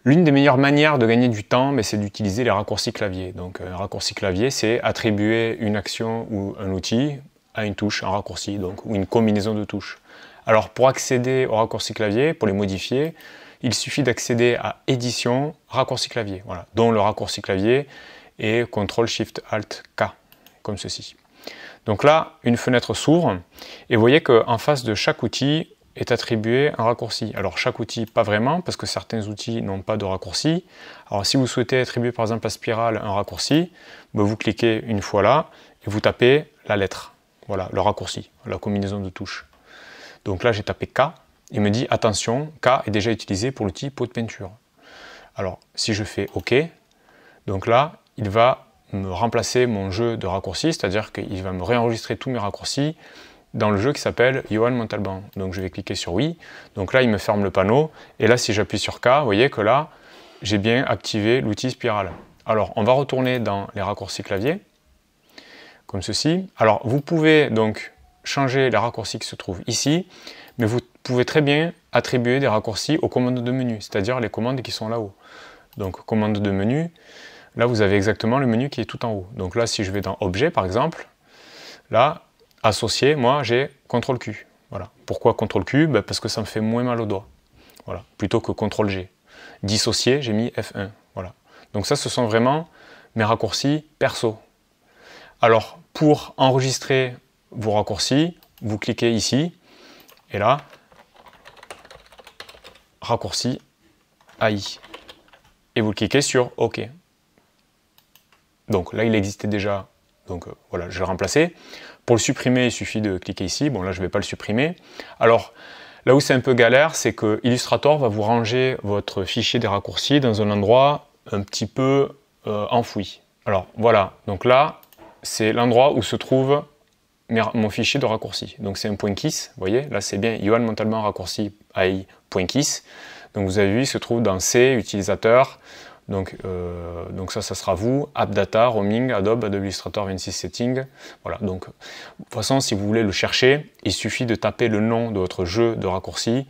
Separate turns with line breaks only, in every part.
L'une des meilleures manières de gagner du temps, c'est d'utiliser les raccourcis clavier. Donc un raccourci clavier, c'est attribuer une action ou un outil à une touche, un raccourci, donc, ou une combinaison de touches. Alors pour accéder au raccourci clavier, pour les modifier, il suffit d'accéder à Édition, raccourci clavier, voilà, dont le raccourci clavier est CTRL-SHIFT-ALT-K, comme ceci. Donc là, une fenêtre s'ouvre, et vous voyez qu'en face de chaque outil, est attribué un raccourci. Alors chaque outil, pas vraiment, parce que certains outils n'ont pas de raccourci. Alors si vous souhaitez attribuer par exemple à Spirale un raccourci, vous cliquez une fois là, et vous tapez la lettre. Voilà, le raccourci, la combinaison de touches. Donc là j'ai tapé K, il me dit attention, K est déjà utilisé pour l'outil pot de peinture. Alors si je fais OK, donc là il va me remplacer mon jeu de raccourcis, c'est-à-dire qu'il va me réenregistrer tous mes raccourcis dans le jeu qui s'appelle Johan Montalban. Donc je vais cliquer sur oui. Donc là, il me ferme le panneau. Et là, si j'appuie sur K, vous voyez que là, j'ai bien activé l'outil Spirale. Alors, on va retourner dans les raccourcis clavier, comme ceci. Alors, vous pouvez donc changer les raccourcis qui se trouvent ici, mais vous pouvez très bien attribuer des raccourcis aux commandes de menu, c'est-à-dire les commandes qui sont là-haut. Donc, commande de menu, là, vous avez exactement le menu qui est tout en haut. Donc là, si je vais dans Objet, par exemple, là, associé, moi j'ai CTRL-Q. Voilà. Pourquoi CTRL-Q? Parce que ça me fait moins mal au doigt. Voilà. Plutôt que CTRL-G. Dissocié, j'ai mis F1. Voilà. Donc ça, ce sont vraiment mes raccourcis perso. Alors, pour enregistrer vos raccourcis, vous cliquez ici, et là, raccourci AI. Et vous cliquez sur OK. Donc là, il existait déjà. Donc voilà, je vais le remplacer. Pour le supprimer, il suffit de cliquer ici. Bon, là, je ne vais pas le supprimer. Alors, là où c'est un peu galère, c'est que Illustrator va vous ranger votre fichier des raccourcis dans un endroit un petit peu enfoui. Alors, voilà. Donc là, c'est l'endroit où se trouve mon fichier de raccourcis. Donc, c'est un .kiss. Vous voyez, là, c'est bien Johan Montalban raccourci AI.kiss. Donc, vous avez vu, il se trouve dans C, utilisateur. Donc ça sera vous, AppData, Roaming, Adobe Illustrator 26 Settings. Voilà, donc de toute façon, si vous voulez le chercher, il suffit de taper le nom de votre jeu de raccourci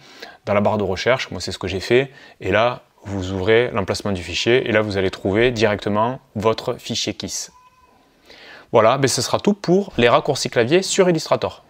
dans la barre de recherche. Moi, c'est ce que j'ai fait. Et là, vous ouvrez l'emplacement du fichier et là, vous allez trouver directement votre fichier KISS. Voilà, ce sera tout pour les raccourcis clavier sur Illustrator.